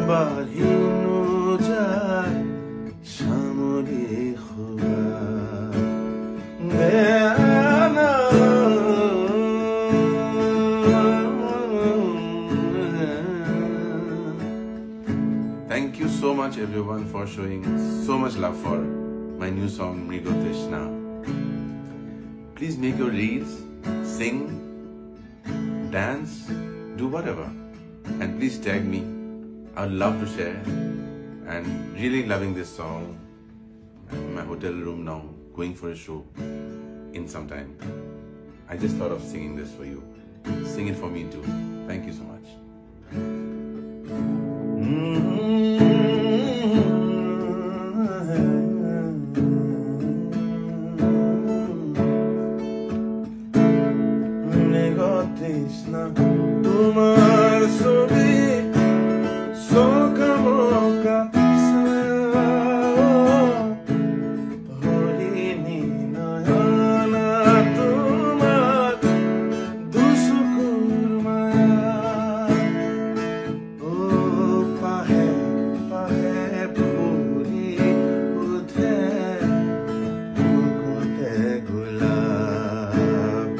বাহিনো যায় সামনে খোলা বেয়ানা Thank you so much everyone for showing so much love for my new song Melodious. Please make your reels, sing, dance, do whatever, and please tag me. I would love to share. And really loving this song. I'm in my hotel room now, going for a show in some time. I just thought of singing this for you. Sing it for me too. Thank you so much. তোমার ছবি চোখা মোকা হরিণী নয়না তোমার দুচকুৰ মায়া ও পাহে পাহে ফুৰি উঠে বুকুতে গোলাপ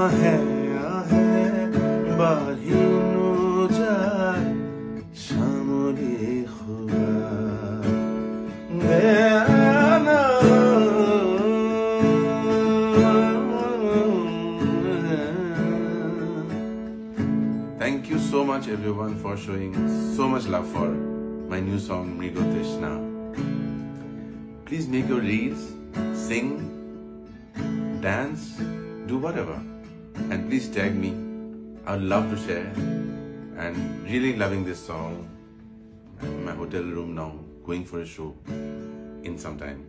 আহে বাহিনো যায় সামনে খোলা বেয়ানা Thank you so much everyone for showing so much love for my new song Melodious. Please make your reels, sing, dance, do whatever, and please tag me. I would love to share. And really loving this song. I'm in my hotel room now, going for a show in some time.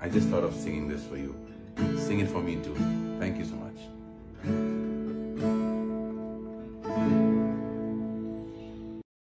I just thought of singing this for you. Sing it for me too. Thank you so much.